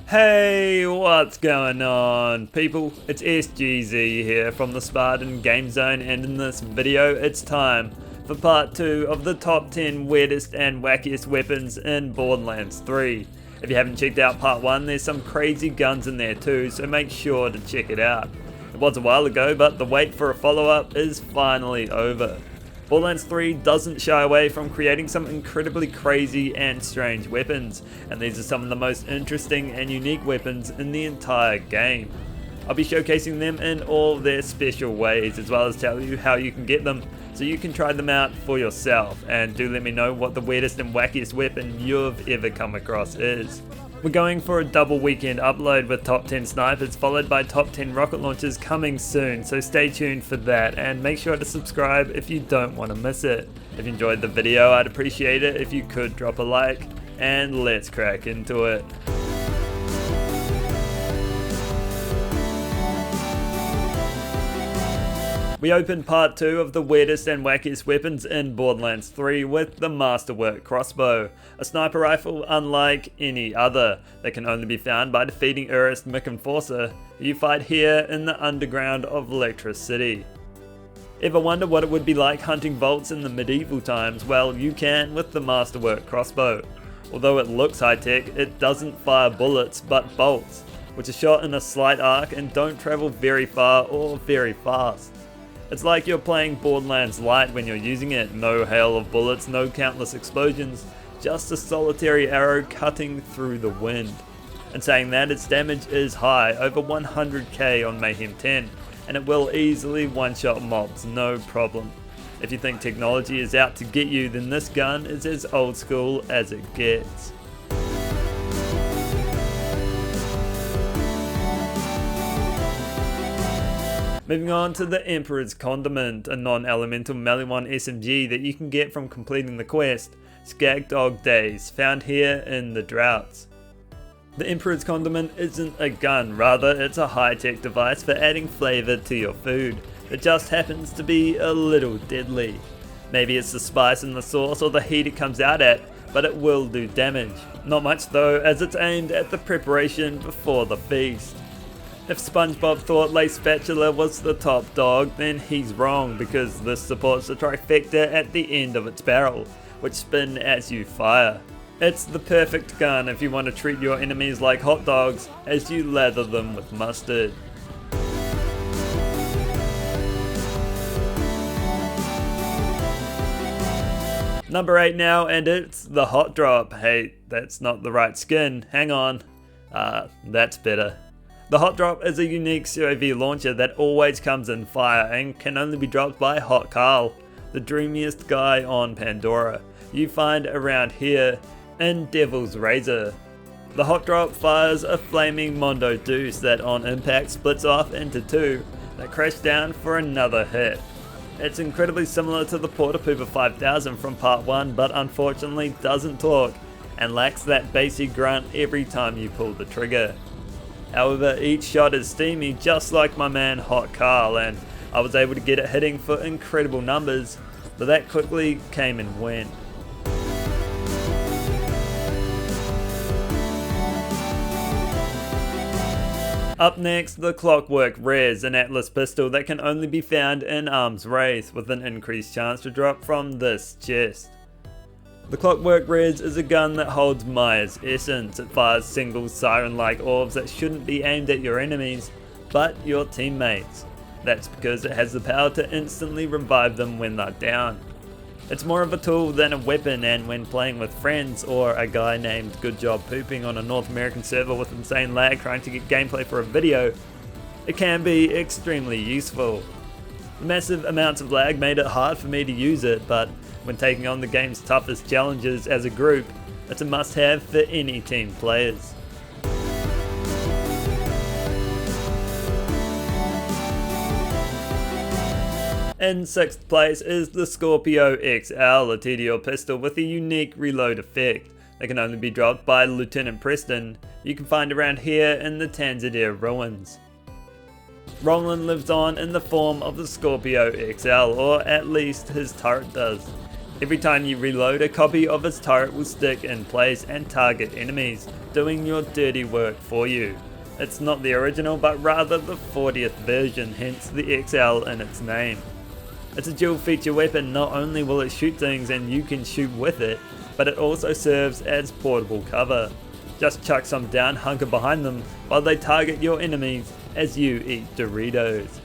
Hey, what's going on, people? It's SGZ here from the Spartan Game Zone, and in this video it's time for part 2 of the top 10 weirdest and wackiest weapons in Borderlands 3. If you haven't checked out part 1, there's some crazy guns in there too, so make sure to check it out. It was a while ago, but the wait for a follow-up is finally over. Borderlands 3 doesn't shy away from creating some incredibly crazy and strange weapons, and these are some of the most interesting and unique weapons in the entire game. I'll be showcasing them in all their special ways, as well as tell you how you can get them, so you can try them out for yourself, and do let me know what the weirdest and wackiest weapon you've ever come across is. We're going for a double weekend upload with top 10 snipers followed by top 10 rocket launchers coming soon, so stay tuned for that and make sure to subscribe if you don't want to miss it. If you enjoyed the video, I'd appreciate it if you could drop a like, and let's crack into it. We opened part 2 of the weirdest and wackiest weapons in Borderlands 3 with the masterwork crossbow, a sniper rifle unlike any other that can only be found by defeating Urist Enforcer, who you fight here in the underground of Electricity City. Ever wonder what it would be like hunting vaults in the medieval times? Well, you can with the masterwork crossbow. Although it looks high-tech, it doesn't fire bullets but bolts, which are shot in a slight arc and don't travel very far or very fast. It's like you're playing Borderlands Light when you're using it. No hail of bullets, no countless explosions, just a solitary arrow cutting through the wind. And saying that, its damage is high, over 100k on Mayhem 10, and it will easily one-shot mobs, no problem. If you think technology is out to get you, then this gun is as old school as it gets. Moving on to the Emperor's Condiment, a non-elemental melee 1 SMG that you can get from completing the quest, Skag Dog Days, found here in the Droughts. The Emperor's Condiment isn't a gun, rather it's a high-tech device for adding flavour to your food that just happens to be a little deadly. Maybe it's the spice in the sauce or the heat it comes out at, but it will do damage. Not much though, as it's aimed at the preparation before the feast. If SpongeBob thought Lace Spatula was the top dog, then he's wrong, because this supports the trifecta at the end of its barrel, which spin as you fire. It's the perfect gun if you want to treat your enemies like hot dogs as you lather them with mustard. Number 8 now, and it's the Hot Drop. Hey, that's not the right skin, hang on. That's better. The Hot Drop is a unique COV launcher that always comes in fire and can only be dropped by Hot Carl, the dreamiest guy on Pandora, you find around here in Devil's Razor. The Hot Drop fires a flaming Mondo Deuce that on impact splits off into two that crash down for another hit. It's incredibly similar to the Porta Pooper 5000 from part 1, but unfortunately doesn't talk and lacks that bassy grunt every time you pull the trigger. However, each shot is steamy, just like my man Hot Carl, and I was able to get it hitting for incredible numbers, but that quickly came and went. Up next, the Clockwork Res, an Atlas pistol that can only be found in Arms Wraith, with an increased chance to drop from this chest. The Clockwork Res is a gun that holds Maya's essence. It fires single siren-like orbs that shouldn't be aimed at your enemies, but your teammates. That's because it has the power to instantly revive them when they're down. It's more of a tool than a weapon, and when playing with friends or a guy named Good Job Pooping on a North American server with insane lag trying to get gameplay for a video, it can be extremely useful. The massive amounts of lag made it hard for me to use it, but when taking on the game's toughest challenges as a group, it's a must-have for any team players. In 6th place is the Scorpio XL, a TDR pistol with a unique reload effect that can only be dropped by Lieutenant Preston. You can find around here in the Tanzania ruins. Roland lives on in the form of the Scorpio XL, or at least his turret does. Every time you reload, a copy of its turret will stick in place and target enemies, doing your dirty work for you. It's not the original, but rather the 40th version, hence the XL in its name. It's a dual feature weapon. Not only will it shoot things and you can shoot with it, but it also serves as portable cover. Just chuck some down, hunker behind them while they target your enemies as you eat Doritos.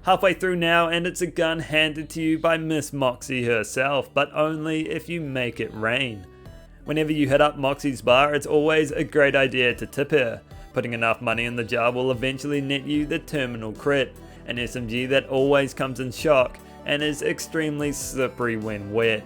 Halfway through now, and it's a gun handed to you by Miss Moxie herself, but only if you make it rain. Whenever you hit up Moxie's bar, it's always a great idea to tip her. Putting enough money in the jar will eventually net you the Terminal Crit, an SMG that always comes in shock and is extremely slippery when wet.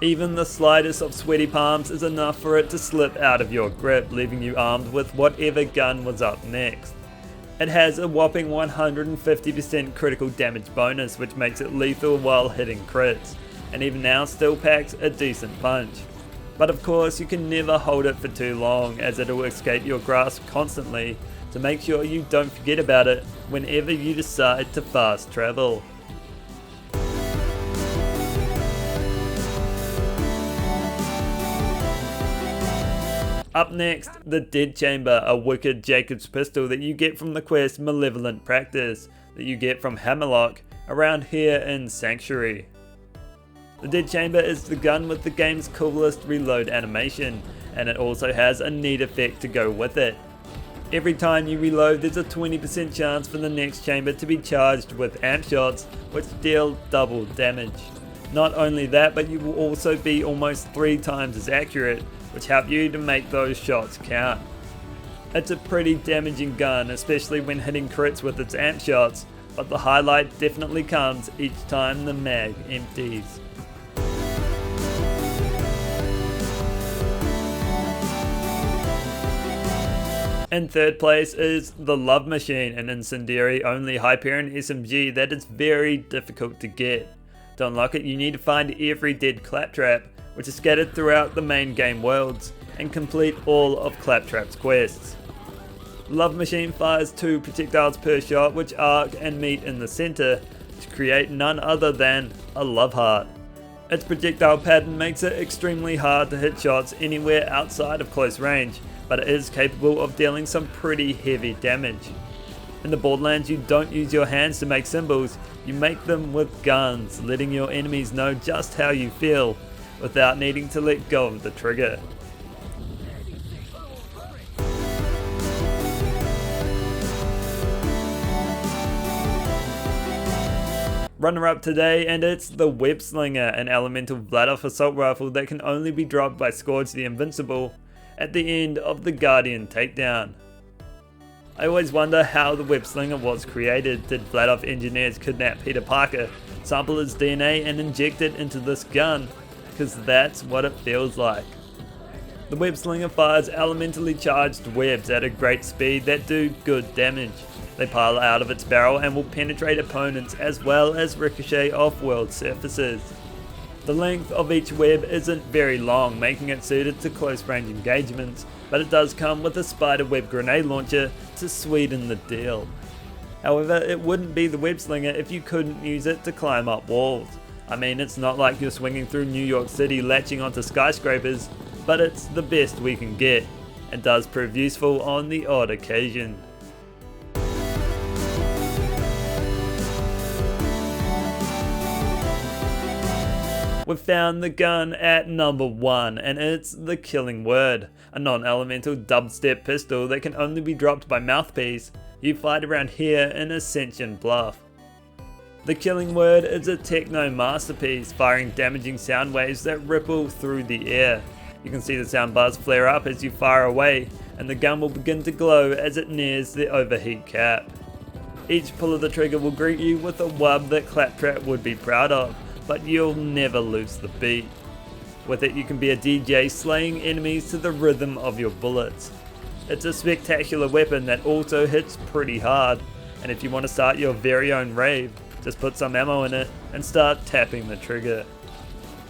Even the slightest of sweaty palms is enough for it to slip out of your grip, leaving you armed with whatever gun was up next. It has a whopping 150% critical damage bonus, which makes it lethal while hitting crits, and even now still packs a decent punch. But of course you can never hold it for too long, as it will escape your grasp constantly, so make sure you don't forget about it whenever you decide to fast travel. Up next, the Dead Chamber, a wicked Jacob's pistol that you get from the quest Malevolent Practice, that you get from Hammerlock around here in Sanctuary. The Dead Chamber is the gun with the game's coolest reload animation, and it also has a neat effect to go with it. Every time you reload, there's a 20% chance for the next chamber to be charged with amp shots, which deal double damage. Not only that, but you will also be almost 3 times as accurate, which help you to make those shots count. It's a pretty damaging gun, especially when hitting crits with its amp shots, but the highlight definitely comes each time the mag empties. In third place is the Love Machine, an incendiary only Hyperion SMG that is very difficult to get. To unlock it, you need to find every dead Claptrap, which is scattered throughout the main game worlds, and complete all of Claptrap's quests. The Love Machine fires 2 projectiles per shot, which arc and meet in the center to create none other than a love heart. Its projectile pattern makes it extremely hard to hit shots anywhere outside of close range, but it is capable of dealing some pretty heavy damage. In the Borderlands, you don't use your hands to make symbols, you make them with guns, letting your enemies know just how you feel, without needing to let go of the trigger. Runner up today, and it's the Whipslinger, an elemental Vladoff assault rifle that can only be dropped by Scourge the Invincible at the end of the Guardian takedown. I always wonder how the Whipslinger was created. Did Vladoff engineers kidnap Peter Parker, sample his DNA and inject it into this gun? Because that's what it feels like. The Whipslinger fires elementally charged webs at a great speed that do good damage. They pile out of its barrel and will penetrate opponents as well as ricochet off world surfaces. The length of each web isn't very long, making it suited to close range engagements, but it does come with a spiderweb grenade launcher to sweeten the deal. However, it wouldn't be the Whipslinger if you couldn't use it to climb up walls. I mean, it's not like you're swinging through New York City latching onto skyscrapers, but it's the best we can get, and does prove useful on the odd occasion. We've found the gun at number 1, and it's the Killing Word, a non-elemental dubstep pistol that can only be dropped by mouthpiece. You fight around here in Ascension Bluff. The Killing Word is a techno masterpiece, firing damaging sound waves that ripple through the air. You can see the sound bars flare up as you fire away, and the gun will begin to glow as it nears the overheat cap. Each pull of the trigger will greet you with a wub that Claptrap would be proud of, but you'll never lose the beat. With it you can be a DJ slaying enemies to the rhythm of your bullets. It's a spectacular weapon that also hits pretty hard, and if you want to start your very own rave, just put some ammo in it and start tapping the trigger.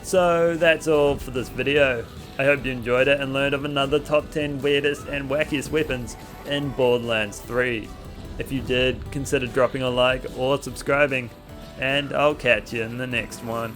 So that's all for this video. I hope you enjoyed it and learned of another top 10 weirdest and wackiest weapons in Borderlands 3. If you did, consider dropping a like or subscribing, and I'll catch you in the next one.